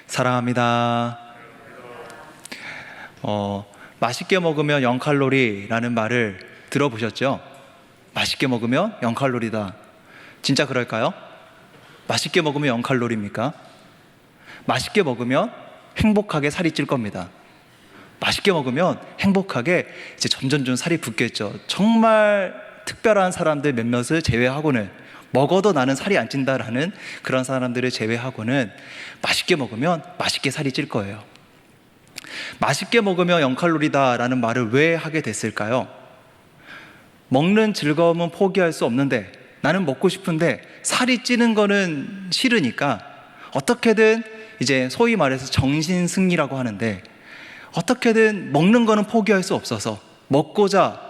사랑합니다. 맛있게 먹으면 0칼로리라는 말을 들어보셨죠? 맛있게 먹으면 0칼로리다. 진짜 그럴까요? 맛있게 먹으면 0칼로리입니까? 맛있게 먹으면 행복하게 살이 찔 겁니다. 맛있게 먹으면 행복하게 이제 점점 살이 붙겠죠. 정말 특별한 사람들 몇몇을 제외하고는, 먹어도 나는 살이 안 찐다라는 그런 사람들을 제외하고는 맛있게 먹으면 맛있게 살이 찔 거예요. 맛있게 먹으면 0칼로리다라는 말을 왜 하게 됐을까요? 먹는 즐거움은 포기할 수 없는데, 나는 먹고 싶은데 살이 찌는 거는 싫으니까 어떻게든 이제 소위 말해서 정신승리라고 하는데, 어떻게든 먹는 거는 포기할 수 없어서 먹고자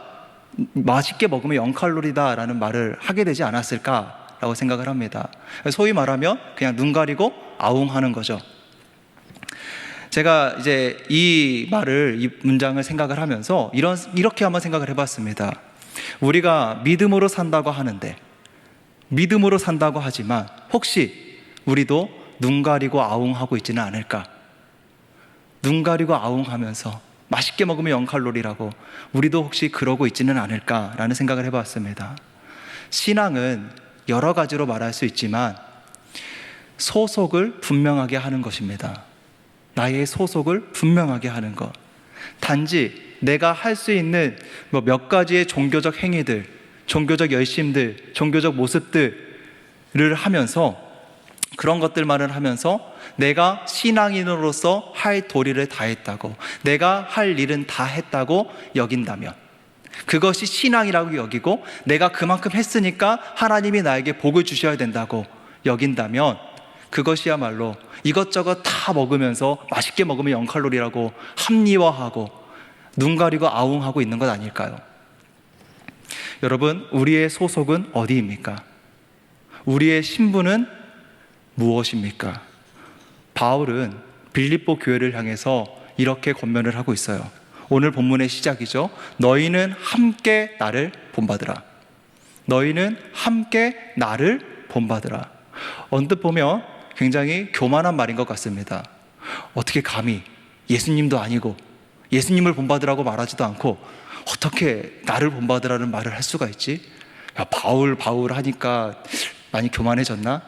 맛있게 먹으면 0칼로리다라는 말을 하게 되지 않았을까라고 생각을 합니다. 소위 말하면 그냥 눈 가리고 아웅하는 거죠. 제가 이제 이 문장을 생각을 하면서 이렇게 한번 생각을 해봤습니다. 우리가 믿음으로 산다고 하는데, 믿음으로 산다고 하지만 혹시 우리도 눈 가리고 아웅하고 있지는 않을까? 눈 가리고 아웅하면서 맛있게 먹으면 0칼로리라고 우리도 혹시 그러고 있지는 않을까라는 생각을 해봤습니다. 신앙은 여러 가지로 말할 수 있지만 소속을 분명하게 하는 것입니다. 나의 소속을 분명하게 하는 것. 단지 내가 할 수 있는 몇 가지의 종교적 행위들, 종교적 열심들, 종교적 모습들을 하면서, 그런 것들만을 하면서 내가 신앙인으로서 할 도리를 다 했다고, 내가 할 일은 다 했다고 여긴다면, 그것이 신앙이라고 여기고 내가 그만큼 했으니까 하나님이 나에게 복을 주셔야 된다고 여긴다면, 그것이야말로 이것저것 다 먹으면서 맛있게 먹으면 0칼로리라고 합리화하고 눈 가리고 아웅하고 있는 것 아닐까요? 여러분, 우리의 소속은 어디입니까? 우리의 신분은 무엇입니까? 바울은 빌립보 교회를 향해서 이렇게 권면을 하고 있어요. 오늘 본문의 시작이죠. 너희는 함께 나를 본받으라. 너희는 함께 나를 본받으라. 언뜻 보면 굉장히 교만한 말인 것 같습니다. 어떻게 감히 예수님도 아니고 예수님을 본받으라고 말하지도 않고 어떻게 나를 본받으라는 말을 할 수가 있지? 야, 바울 하니까 많이 교만해졌나?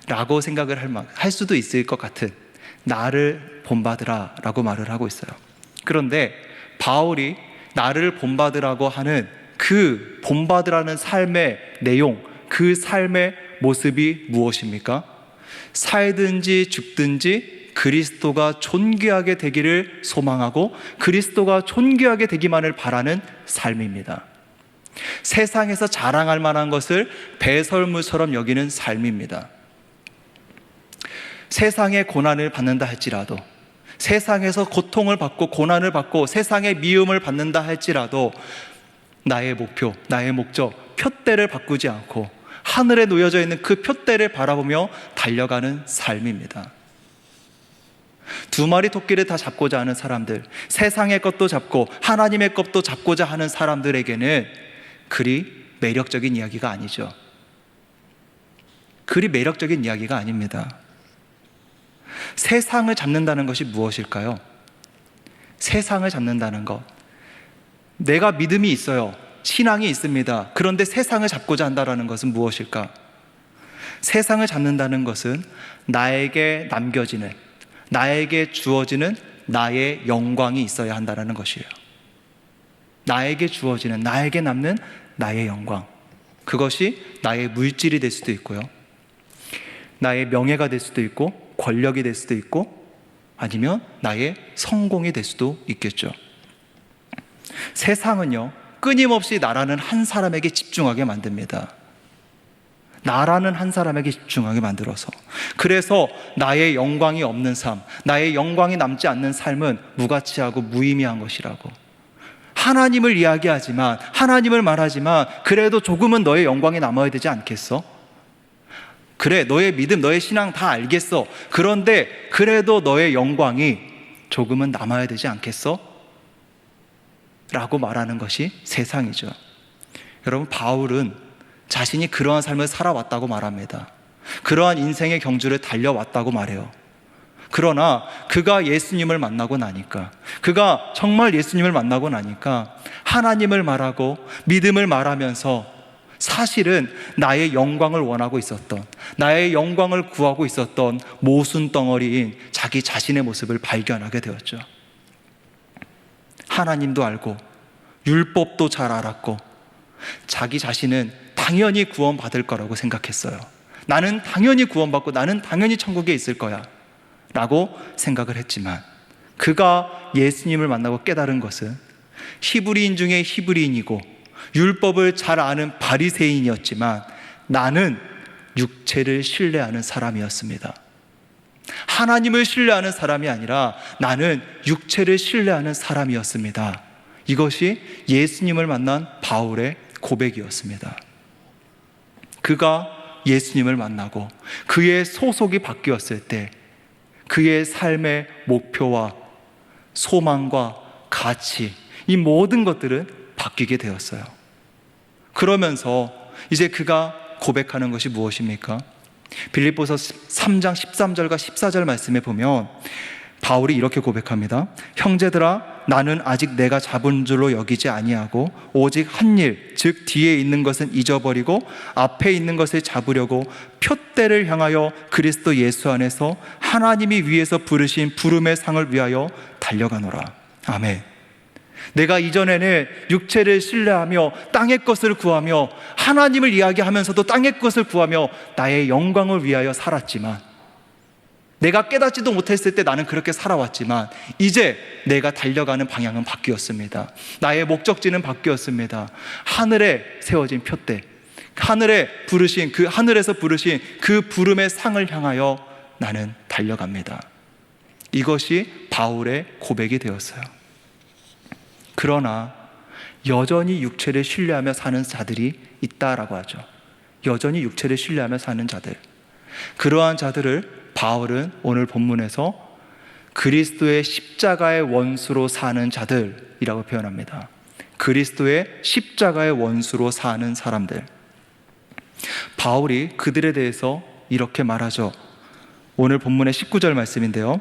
라고 생각을 할 수도 있을 것 같은, 나를 본받으라 라고 말을 하고 있어요. 그런데 바울이 나를 본받으라고 하는 그 본받으라는 삶의 내용, 그 삶의 모습이 무엇입니까? 살든지 죽든지 그리스도가 존귀하게 되기를 소망하고 그리스도가 존귀하게 되기만을 바라는 삶입니다. 세상에서 자랑할 만한 것을 배설물처럼 여기는 삶입니다. 세상의 고난을 받는다 할지라도, 세상에서 고통을 받고 고난을 받고 세상의 미움을 받는다 할지라도 나의 목표, 나의 목적, 푯대를 바꾸지 않고 하늘에 놓여져 있는 그 푯대를 바라보며 달려가는 삶입니다. 두 마리 토끼를 다 잡고자 하는 사람들, 세상의 것도 잡고 하나님의 것도 잡고자 하는 사람들에게는 그리 매력적인 이야기가 아니죠. 그리 매력적인 이야기가 아닙니다. 세상을 잡는다는 것이 무엇일까요? 세상을 잡는다는 것. 내가 믿음이 있어요. 신앙이 있습니다. 그런데 세상을 잡고자 한다는 것은 무엇일까? 세상을 잡는다는 것은 나에게 남겨지는, 나에게 주어지는 나의 영광이 있어야 한다는 것이에요. 나에게 주어지는, 나에게 남는 나의 영광. 그것이 나의 물질이 될 수도 있고요, 나의 명예가 될 수도 있고, 권력이 될 수도 있고, 아니면 나의 성공이 될 수도 있겠죠. 세상은요, 끊임없이 나라는 한 사람에게 집중하게 만듭니다. 나라는 한 사람에게 집중하게 만들어서, 그래서 나의 영광이 없는 삶, 나의 영광이 남지 않는 삶은 무가치하고 무의미한 것이라고. 하나님을 이야기하지만, 하나님을 말하지만 그래도 조금은 너의 영광이 남아야 되지 않겠어? 그래, 너의 믿음, 너의 신앙 다 알겠어. 그런데 그래도 너의 영광이 조금은 남아야 되지 않겠어? 라고 말하는 것이 세상이죠. 여러분, 바울은 자신이 그러한 삶을 살아왔다고 말합니다. 그러한 인생의 경주를 달려왔다고 말해요. 그러나 그가 예수님을 만나고 나니까, 그가 정말 예수님을 만나고 나니까 하나님을 말하고 믿음을 말하면서 사실은 나의 영광을 원하고 있었던, 나의 영광을 구하고 있었던 모순 덩어리인 자기 자신의 모습을 발견하게 되었죠. 하나님도 알고 율법도 잘 알았고 자기 자신은 당연히 구원받을 거라고 생각했어요. 나는 당연히 구원받고 나는 당연히 천국에 있을 거야 라고 생각을 했지만, 그가 예수님을 만나고 깨달은 것은 히브리인 중에 히브리인이고 율법을 잘 아는 바리새인이었지만 나는 육체를 신뢰하는 사람이었습니다. 하나님을 신뢰하는 사람이 아니라 나는 육체를 신뢰하는 사람이었습니다. 이것이 예수님을 만난 바울의 고백이었습니다. 그가 예수님을 만나고 그의 소속이 바뀌었을 때 그의 삶의 목표와 소망과 가치, 이 모든 것들은 바뀌게 되었어요. 그러면서 이제 그가 고백하는 것이 무엇입니까? 빌립보서 3장 13절과 14절 말씀에 보면 바울이 이렇게 고백합니다. 형제들아, 나는 아직 내가 잡은 줄로 여기지 아니하고 오직 한 일, 즉 뒤에 있는 것은 잊어버리고 앞에 있는 것을 잡으려고 표대를 향하여 그리스도 예수 안에서 하나님이 위에서 부르신 부름의 상을 위하여 달려가노라. 아멘. 내가 이전에는 육체를 신뢰하며 땅의 것을 구하며 하나님을 이야기하면서도 땅의 것을 구하며 나의 영광을 위하여 살았지만, 내가 깨닫지도 못했을 때 나는 그렇게 살아왔지만 이제 내가 달려가는 방향은 바뀌었습니다. 나의 목적지는 바뀌었습니다. 하늘에 세워진 표대, 하늘에서 부르신 그 부름의 상을 향하여 나는 달려갑니다. 이것이 바울의 고백이 되었어요. 그러나 여전히 육체를 신뢰하며 사는 자들이 있다라고 하죠. 여전히 육체를 신뢰하며 사는 자들, 그러한 자들을 바울은 오늘 본문에서 그리스도의 십자가의 원수로 사는 자들이라고 표현합니다. 그리스도의 십자가의 원수로 사는 사람들. 바울이 그들에 대해서 이렇게 말하죠. 오늘 본문의 19절 말씀인데요.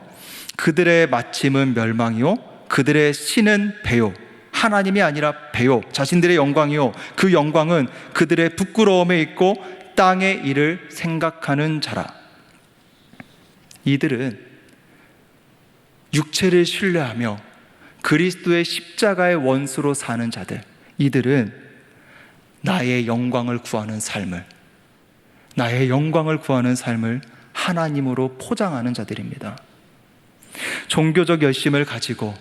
그들의 마침은 멸망이요 그들의 신은 배요, 하나님이 아니라 배요, 자신들의 영광이요 그 영광은 그들의 부끄러움에 있고 땅의 일을 생각하는 자라. 이들은 육체를 신뢰하며 그리스도의 십자가의 원수로 사는 자들, 이들은 나의 영광을 구하는 삶을 하나님으로 포장하는 자들입니다. 종교적 열심을 가지고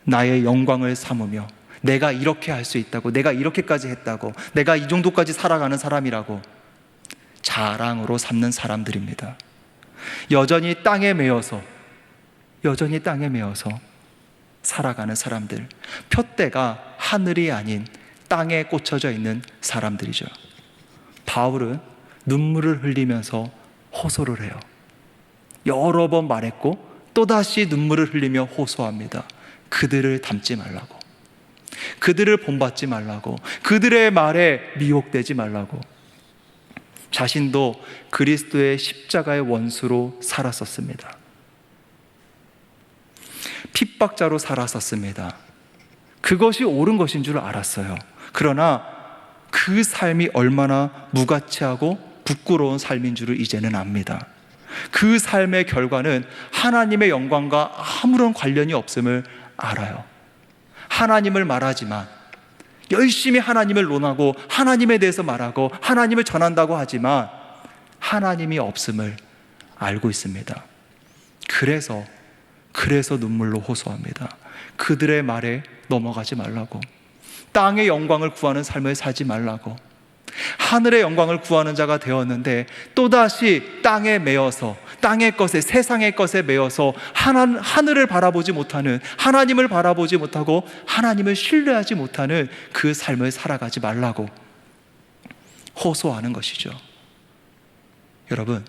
나의 영광을 삼으며 내가 이렇게 할 수 있다고, 내가 이렇게까지 했다고, 내가 이 정도까지 살아가는 사람이라고 자랑으로 삼는 사람들입니다. 여전히 땅에 매여서 살아가는 사람들, 표대가 하늘이 아닌 땅에 꽂혀져 있는 사람들이죠. 바울은 눈물을 흘리면서 호소를 해요. 여러 번 말했고 또다시 눈물을 흘리며 호소합니다. 그들을 닮지 말라고, 그들을 본받지 말라고, 그들의 말에 미혹되지 말라고. 자신도 그리스도의 십자가의 원수로 살았었습니다. 핍박자로 살았었습니다. 그것이 옳은 것인 줄 알았어요. 그러나 그 삶이 얼마나 무가치하고 부끄러운 삶인 줄을 이제는 압니다. 그 삶의 결과는 하나님의 영광과 아무런 관련이 없음을 알아요. 하나님을 말하지만, 열심히 하나님을 논하고 하나님에 대해서 말하고 하나님을 전한다고 하지만 하나님이 없음을 알고 있습니다. 그래서 눈물로 호소합니다. 그들의 말에 넘어가지 말라고, 땅의 영광을 구하는 삶을 살지 말라고. 하늘의 영광을 구하는 자가 되었는데 또다시 땅에 매여서, 땅의 것에, 세상의 것에 매여서 하늘을 바라보지 못하는, 하나님을 바라보지 못하고 하나님을 신뢰하지 못하는 그 삶을 살아가지 말라고 호소하는 것이죠. 여러분,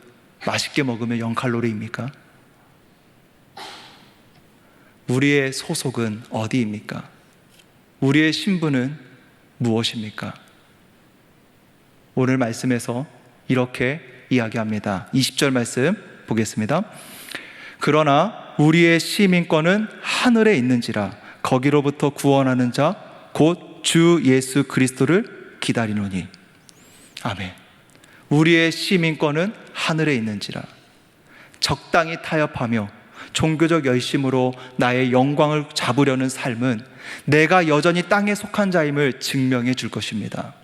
맛있게 먹으면 0칼로리입니까? 우리의 소속은 어디입니까? 우리의 신분은 무엇입니까? 오늘 말씀에서 이렇게 이야기합니다. 20절 말씀 보겠습니다. 그러나 우리의 시민권은 하늘에 있는지라 거기로부터 구원하는 자 곧 주 예수 그리스도를 기다리노니. 아멘. 우리의 시민권은 하늘에 있는지라. 적당히 타협하며 종교적 열심으로 나의 영광을 잡으려는 삶은 내가 여전히 땅에 속한 자임을 증명해 줄 것입니다.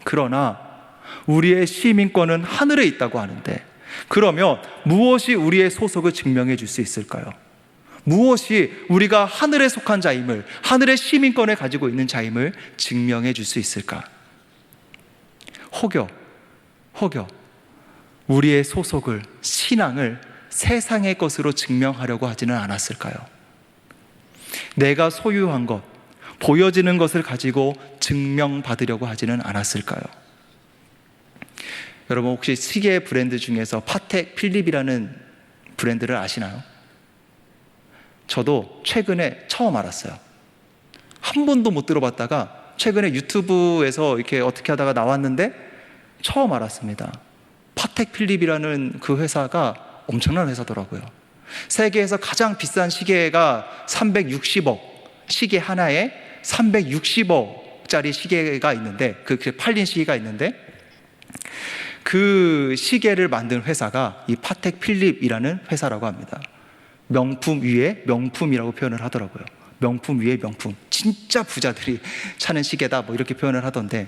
그러나 우리의 시민권은 하늘에 있다고 하는데, 그러면 무엇이 우리의 소속을 증명해 줄 수 있을까요? 무엇이 우리가 하늘에 속한 자임을, 하늘의 시민권을 가지고 있는 자임을 증명해 줄 수 있을까? 혹여 우리의 소속을, 신앙을 세상의 것으로 증명하려고 하지는 않았을까요? 내가 소유한 것, 보여지는 것을 가지고 증명받으려고 하지는 않았을까요? 여러분, 혹시 시계 브랜드 중에서 파텍 필립이라는 브랜드를 아시나요? 저도 최근에 처음 알았어요. 한 번도 못 들어봤다가 최근에 유튜브에서 이렇게 어떻게 하다가 나왔는데 처음 알았습니다. 파텍 필립이라는 그 회사가 엄청난 회사더라고요. 세계에서 가장 비싼 시계가 360억, 시계 하나에 360억짜리 시계가 있는데, 그 팔린 시계가 있는데, 그 시계를 만든 회사가 이 파텍 필립이라는 회사라고 합니다. 명품 위에 명품이라고 표현을 하더라고요. 명품 위에 명품. 진짜 부자들이 차는 시계다, 뭐 이렇게 표현을 하던데,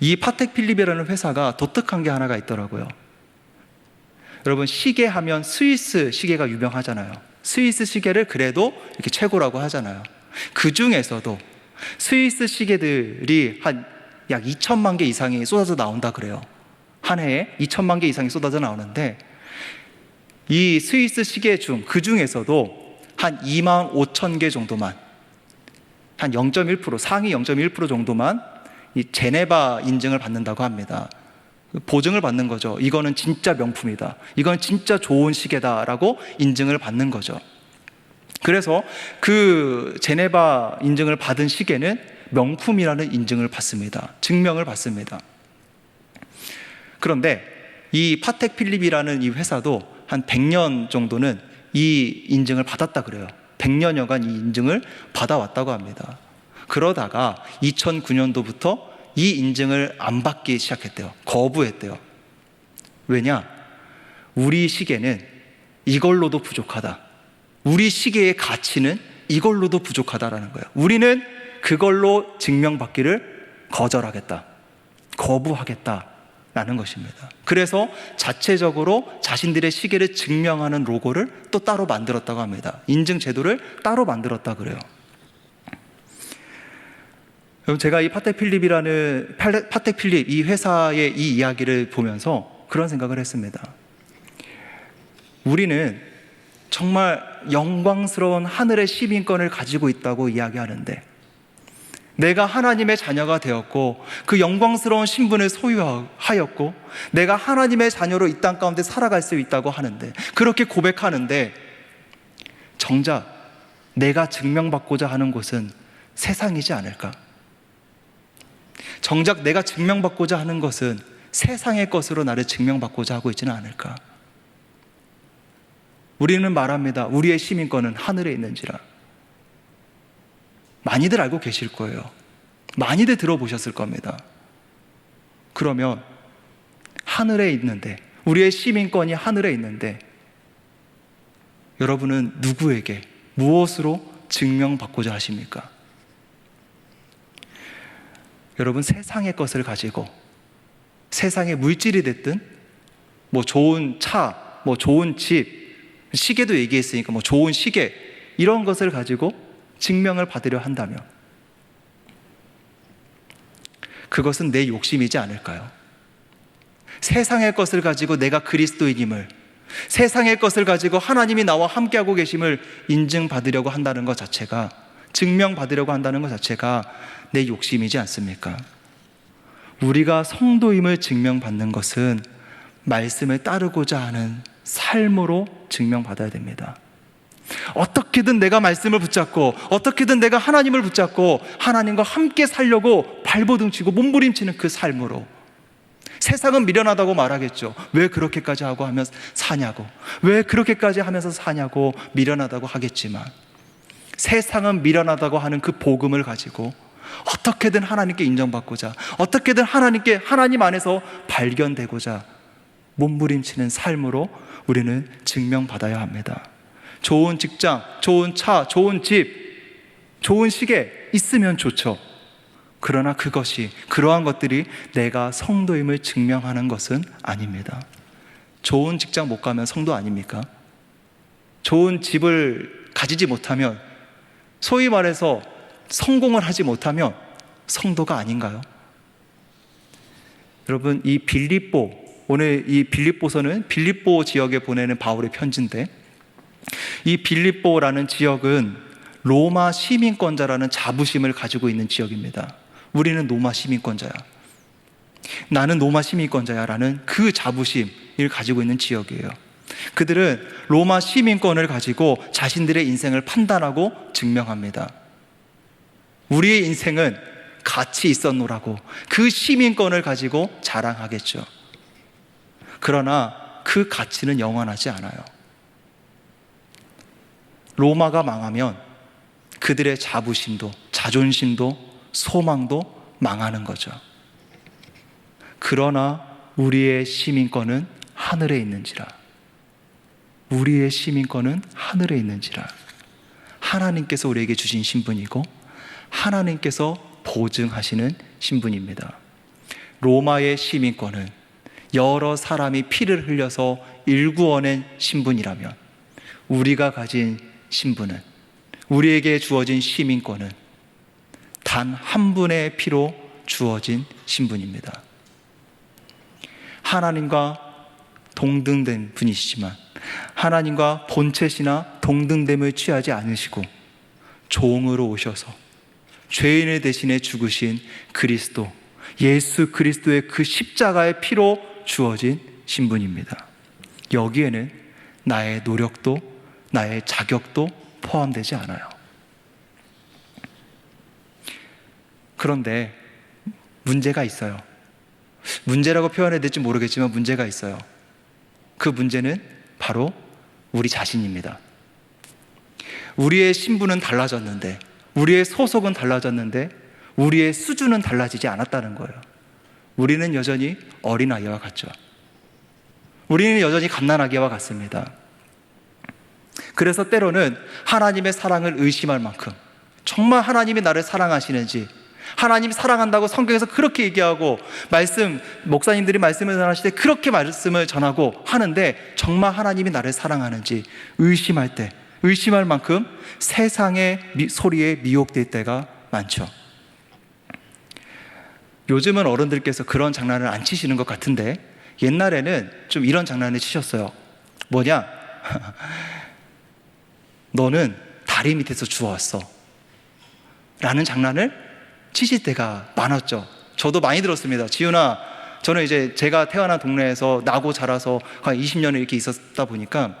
이 파텍 필립이라는 회사가 독특한 게 하나가 있더라고요. 여러분, 시계 하면 스위스 시계가 유명하잖아요. 스위스 시계를 그래도 이렇게 최고라고 하잖아요. 그 중에서도 스위스 시계들이 한 약 2천만 개 이상이 쏟아져 나온다 그래요. 한 해에 2천만 개 이상이 쏟아져 나오는데, 이 스위스 시계 그 중에서도 한 2만 5천 개 정도만, 한 0.1%, 상위 0.1% 정도만 이 제네바 인증을 받는다고 합니다. 보증을 받는 거죠. 이거는 진짜 명품이다, 이건 진짜 좋은 시계다라고 인증을 받는 거죠. 그래서 그 제네바 인증을 받은 시계는 명품이라는 인증을 받습니다. 증명을 받습니다. 그런데 이 파텍 필립이라는 이 회사도 한 100년 정도는 이 인증을 받았다 그래요. 100년여간 이 인증을 받아왔다고 합니다. 그러다가 2009년도부터 이 인증을 안 받기 시작했대요. 거부했대요. 왜냐? 우리 시계는 이걸로도 부족하다. 우리 시계의 가치는 이걸로도 부족하다라는 거예요. 우리는 그걸로 증명받기를 거절하겠다, 거부하겠다라는 것입니다. 그래서 자체적으로 자신들의 시계를 증명하는 로고를 또 따로 만들었다고 합니다. 인증 제도를 따로 만들었다 그래요. 제가 이 파텍 필립 이 회사의 이 이야기를 보면서 그런 생각을 했습니다. 우리는 정말 영광스러운 하늘의 시민권을 가지고 있다고 이야기하는데, 내가 하나님의 자녀가 되었고 그 영광스러운 신분을 소유하였고 내가 하나님의 자녀로 이 땅 가운데 살아갈 수 있다고 하는데, 그렇게 고백하는데, 정작 내가 증명받고자 하는 곳은 세상이지 않을까? 정작 내가 증명받고자 하는 것은 세상의 것으로 나를 증명받고자 하고 있지는 않을까? 우리는 말합니다. 우리의 시민권은 하늘에 있는지라. 많이들 알고 계실 거예요. 많이들 들어보셨을 겁니다. 그러면 하늘에 있는데, 우리의 시민권이 하늘에 있는데, 여러분은 누구에게, 무엇으로 증명받고자 하십니까? 여러분, 세상의 것을 가지고, 세상의 물질이 됐든, 뭐 좋은 차, 뭐 좋은 집, 시계도 얘기했으니까 뭐 좋은 시계, 이런 것을 가지고 증명을 받으려 한다면 그것은 내 욕심이지 않을까요? 세상의 것을 가지고 내가 그리스도인임을, 세상의 것을 가지고 하나님이 나와 함께하고 계심을 인증받으려고 한다는 것 자체가, 증명받으려고 한다는 것 자체가 내 욕심이지 않습니까? 우리가 성도임을 증명받는 것은 말씀을 따르고자 하는 삶으로 증명받아야 됩니다. 어떻게든 내가 말씀을 붙잡고, 어떻게든 내가 하나님을 붙잡고 하나님과 함께 살려고 발버둥치고 몸부림치는 그 삶으로, 세상은 미련하다고 말하겠죠. 왜 그렇게까지 하고 하면서 사냐고, 왜 그렇게까지 하면서 사냐고 미련하다고 하겠지만, 세상은 미련하다고 하는 그 복음을 가지고 어떻게든 하나님께 인정받고자, 어떻게든 하나님 안에서 발견되고자 몸부림치는 삶으로 우리는 증명받아야 합니다. 좋은 직장, 좋은 차, 좋은 집, 좋은 시계 있으면 좋죠. 그러나 그러한 것들이 내가 성도임을 증명하는 것은 아닙니다. 좋은 직장 못 가면 성도 아닙니까? 좋은 집을 가지지 못하면, 소위 말해서 성공을 하지 못하면 성도가 아닌가요? 여러분, 오늘 이 빌립보서는 빌립보 지역에 보내는 바울의 편지인데, 이 빌립보라는 지역은 로마 시민권자라는 자부심을 가지고 있는 지역입니다. 우리는 로마 시민권자야, 나는 로마 시민권자야 라는 그 자부심을 가지고 있는 지역이에요. 그들은 로마 시민권을 가지고 자신들의 인생을 판단하고 증명합니다. 우리의 인생은 가치 있었노라고 그 시민권을 가지고 자랑하겠죠. 그러나 그 가치는 영원하지 않아요. 로마가 망하면 그들의 자부심도, 자존심도, 소망도 망하는 거죠. 그러나 우리의 시민권은 하늘에 있는지라, 우리의 시민권은 하늘에 있는지라. 하나님께서 우리에게 주신 신분이고 하나님께서 보증하시는 신분입니다. 로마의 시민권은 여러 사람이 피를 흘려서 일구어낸 신분이라면, 우리가 가진 신분은, 우리에게 주어진 시민권은 단 한 분의 피로 주어진 신분입니다. 하나님과 동등된 분이시지만 하나님과 본체시나 동등됨을 취하지 않으시고 종으로 오셔서 죄인을 대신해 죽으신 그리스도, 예수 그리스도의 그 십자가의 피로 주어진 신분입니다. 여기에는 나의 노력도 나의 자격도 포함되지 않아요. 그런데 문제가 있어요. 문제라고 표현해야 될지 모르겠지만 문제가 있어요. 그 문제는 바로 우리 자신입니다. 우리의 신분은 달라졌는데, 우리의 소속은 달라졌는데 우리의 수준은 달라지지 않았다는 거예요. 우리는 여전히 어린아이와 같죠. 우리는 여전히 갓난아기와 같습니다. 그래서 때로는 하나님의 사랑을 의심할 만큼, 정말 하나님이 나를 사랑하시는지, 하나님 사랑한다고 성경에서 그렇게 얘기하고 목사님들이 말씀을 전하실 때 그렇게 말씀을 전하고 하는데 정말 하나님이 나를 사랑하는지 의심할 만큼 세상의 소리에 미혹될 때가 많죠. 요즘은 어른들께서 그런 장난을 안 치시는 것 같은데 옛날에는 좀 이런 장난을 치셨어요. 뭐냐? 너는 다리 밑에서 주워왔어 라는 장난을 치실 때가 많았죠. 저도 많이 들었습니다. 지훈아, 저는 이제 제가 태어난 동네에서 나고 자라서 한 20년을 이렇게 있었다 보니까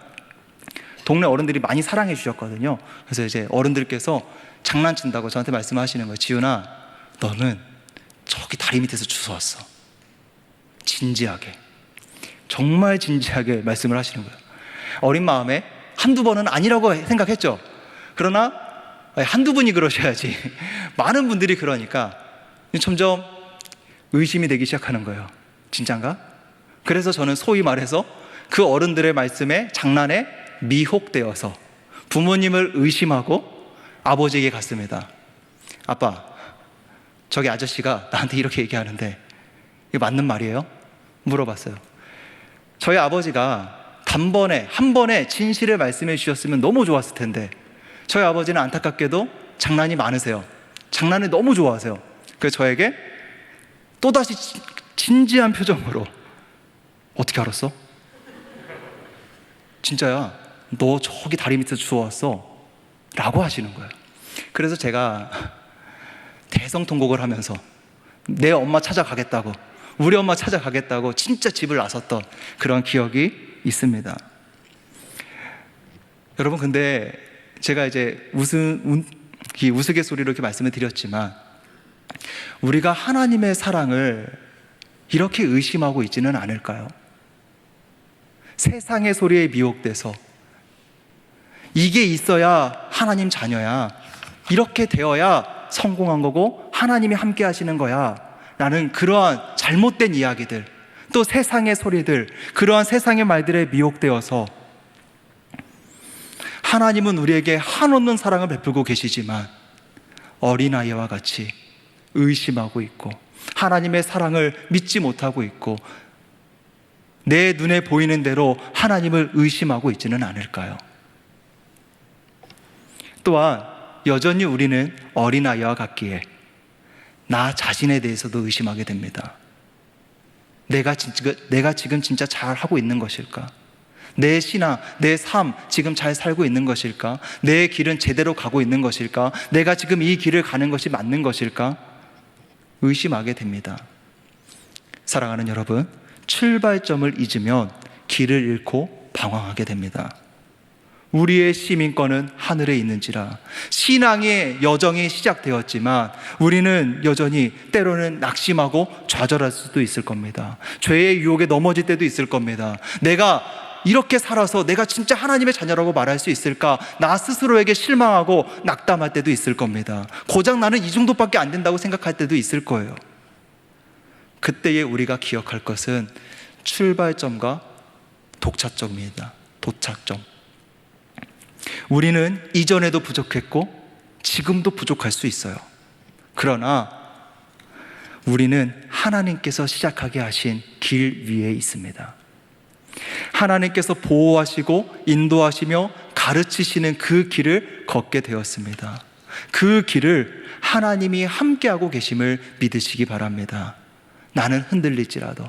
동네 어른들이 많이 사랑해 주셨거든요. 그래서 이제 어른들께서 장난친다고 저한테 말씀하시는 거예요. 지훈아, 너는 저기 다리 밑에서 주워왔어. 진지하게, 정말 진지하게 말씀을 하시는 거예요. 어린 마음에 한두 번은 아니라고 생각했죠. 그러나 한두 분이 그러셔야지 많은 분들이 그러니까 점점 의심이 되기 시작하는 거예요. 진짠가? 그래서 저는 소위 말해서 그 어른들의 말씀에, 장난에 미혹되어서 부모님을 의심하고 아버지에게 갔습니다. 아빠, 저기 아저씨가 나한테 이렇게 얘기하는데 이거 맞는 말이에요? 물어봤어요. 저희 아버지가 한 번에 진실을 말씀해 주셨으면 너무 좋았을 텐데 저희 아버지는 안타깝게도 장난이 많으세요. 장난을 너무 좋아하세요. 그래서 저에게 또다시 진지한 표정으로 어떻게 알았어? 진짜야, 너 저기 다리 밑에서 주워왔어 라고 하시는 거예요. 그래서 제가 대성통곡을 하면서 내 엄마 찾아가겠다고, 우리 엄마 찾아가겠다고 진짜 집을 나섰던 그런 기억이 있습니다. 여러분, 근데 제가 이제 우스갯소리로 이렇게 말씀을 드렸지만 우리가 하나님의 사랑을 이렇게 의심하고 있지는 않을까요? 세상의 소리에 미혹돼서 이게 있어야 하나님 자녀야, 이렇게 되어야 성공한 거고 하나님이 함께 하시는 거야 라는 그러한 잘못된 이야기들, 또 세상의 소리들, 그러한 세상의 말들에 미혹되어서 하나님은 우리에게 한없는 사랑을 베풀고 계시지만 어린아이와 같이 의심하고 있고 하나님의 사랑을 믿지 못하고 있고 내 눈에 보이는 대로 하나님을 의심하고 있지는 않을까요? 또한 여전히 우리는 어린아이와 같기에 나 자신에 대해서도 의심하게 됩니다. 내가 지금 진짜 잘하고 있는 것일까? 내 신앙, 내 삶 지금 잘 살고 있는 것일까? 내 길은 제대로 가고 있는 것일까? 내가 지금 이 길을 가는 것이 맞는 것일까? 의심하게 됩니다. 사랑하는 여러분, 출발점을 잊으면 길을 잃고 방황하게 됩니다. 우리의 시민권은 하늘에 있는지라. 신앙의 여정이 시작되었지만 우리는 여전히 때로는 낙심하고 좌절할 수도 있을 겁니다. 죄의 유혹에 넘어질 때도 있을 겁니다. 내가 이렇게 살아서 내가 진짜 하나님의 자녀라고 말할 수 있을까? 나 스스로에게 실망하고 낙담할 때도 있을 겁니다. 고작 나는 이 정도밖에 안 된다고 생각할 때도 있을 거예요. 그때에 우리가 기억할 것은 출발점과 도착점입니다. 도착점. 우리는 이전에도 부족했고 지금도 부족할 수 있어요. 그러나 우리는 하나님께서 시작하게 하신 길 위에 있습니다. 하나님께서 보호하시고 인도하시며 가르치시는 그 길을 걷게 되었습니다. 그 길을 하나님이 함께하고 계심을 믿으시기 바랍니다. 나는 흔들릴지라도,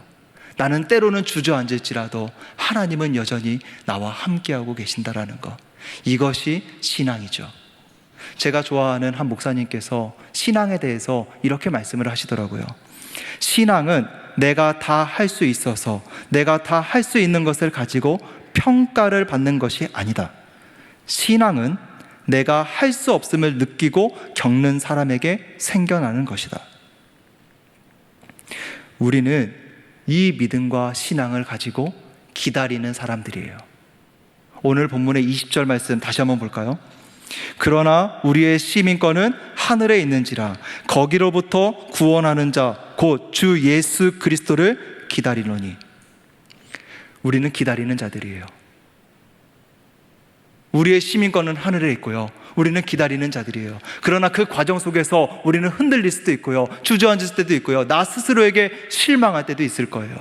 나는 때로는 주저앉을지라도 하나님은 여전히 나와 함께하고 계신다라는 것, 이것이 신앙이죠. 제가 좋아하는 한 목사님께서 신앙에 대해서 이렇게 말씀을 하시더라고요. 신앙은 내가 다 할 수 있어서, 내가 다 할 수 있는 것을 가지고 평가를 받는 것이 아니다. 신앙은 내가 할 수 없음을 느끼고 겪는 사람에게 생겨나는 것이다. 우리는 이 믿음과 신앙을 가지고 기다리는 사람들이에요. 오늘 본문의 20절 말씀 다시 한번 볼까요? 그러나 우리의 시민권은 하늘에 있는지라. 거기로부터 구원하는 자 곧 주 예수 그리스도를 기다리노니. 우리는 기다리는 자들이에요. 우리의 시민권은 하늘에 있고요, 우리는 기다리는 자들이에요. 그러나 그 과정 속에서 우리는 흔들릴 수도 있고요, 주저앉을 때도 있고요, 나 스스로에게 실망할 때도 있을 거예요.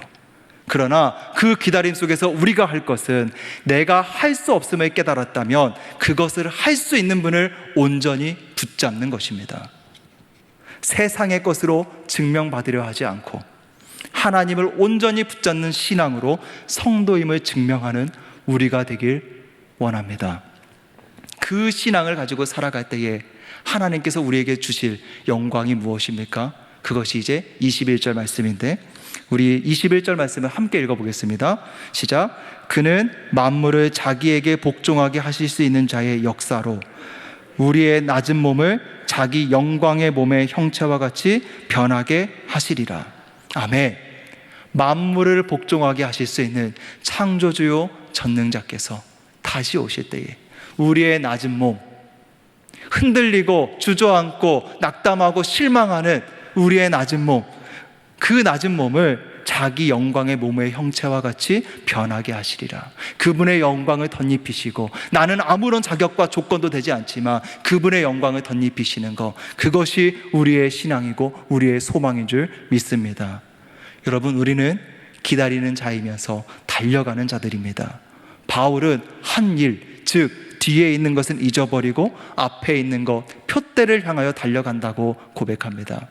그러나 그 기다림 속에서 우리가 할 것은, 내가 할 수 없음을 깨달았다면 그것을 할 수 있는 분을 온전히 붙잡는 것입니다. 세상의 것으로 증명받으려 하지 않고 하나님을 온전히 붙잡는 신앙으로 성도임을 증명하는 우리가 되길 원합니다. 그 신앙을 가지고 살아갈 때에 하나님께서 우리에게 주실 영광이 무엇입니까? 그것이 이제 21절 말씀인데, 우리 21절 말씀을 함께 읽어보겠습니다. 시작. 그는 만물을 자기에게 복종하게 하실 수 있는 자의 역사로 우리의 낮은 몸을 자기 영광의 몸의 형체와 같이 변하게 하시리라. 아멘. 만물을 복종하게 하실 수 있는 창조주요 전능자께서 다시 오실 때에 우리의 낮은 몸, 흔들리고 주저앉고 낙담하고 실망하는 우리의 낮은 몸, 그 낮은 몸을 자기 영광의 몸의 형체와 같이 변하게 하시리라. 그분의 영광을 덧입히시고, 나는 아무런 자격과 조건도 되지 않지만 그분의 영광을 덧입히시는 것, 그것이 우리의 신앙이고 우리의 소망인 줄 믿습니다. 여러분, 우리는 기다리는 자이면서 달려가는 자들입니다. 바울은 한 일, 즉 뒤에 있는 것은 잊어버리고 앞에 있는 것, 표대를 향하여 달려간다고 고백합니다.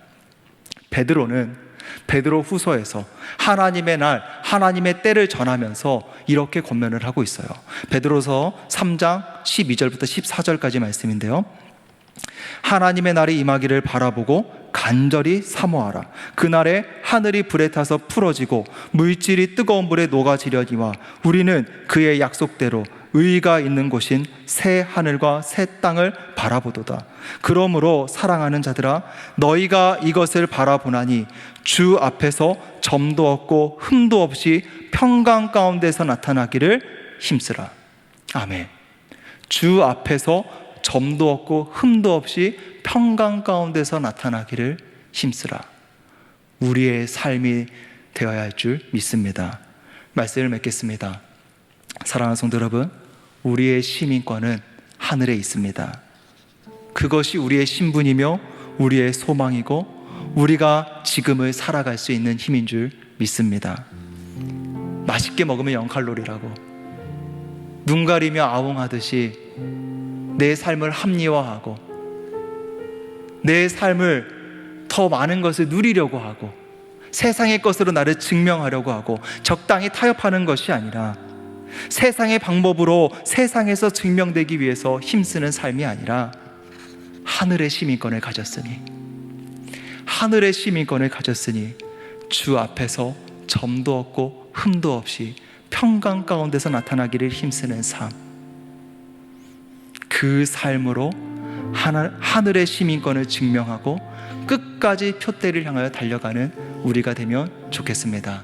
베드로는 베드로 후서에서 하나님의 날, 하나님의 때를 전하면서 이렇게 권면을 하고 있어요. 베드로서 3장 12절부터 14절까지 말씀인데요, 하나님의 날이 임하기를 바라보고 간절히 사모하라. 그날에 하늘이 불에 타서 풀어지고 물질이 뜨거운 불에 녹아지려니와 우리는 그의 약속대로 의가 있는 곳인 새 하늘과 새 땅을 바라보도다. 그러므로 사랑하는 자들아, 너희가 이것을 바라보나니 주 앞에서 점도 없고 흠도 없이 평강 가운데서 나타나기를 힘쓰라. 아멘. 주 앞에서 점도 없고 흠도 없이 평강 가운데서 나타나기를 힘쓰라. 우리의 삶이 되어야 할 줄 믿습니다. 말씀을 맺겠습니다. 사랑하는 성도 여러분, 우리의 시민권은 하늘에 있습니다. 그것이 우리의 신분이며 우리의 소망이고 우리가 지금을 살아갈 수 있는 힘인 줄 믿습니다. 맛있게 먹으면 0칼로리라고, 눈 가리며 아웅하듯이 내 삶을 합리화하고 내 삶을 더 많은 것을 누리려고 하고 세상의 것으로 나를 증명하려고 하고 적당히 타협하는 것이 아니라, 세상의 방법으로 세상에서 증명되기 위해서 힘쓰는 삶이 아니라 하늘의 시민권을 가졌으니, 하늘의 시민권을 가졌으니 주 앞에서 점도 없고 흠도 없이 평강 가운데서 나타나기를 힘쓰는 삶, 그 삶으로 하늘의 시민권을 증명하고 끝까지 표대를 향하여 달려가는 우리가 되면 좋겠습니다.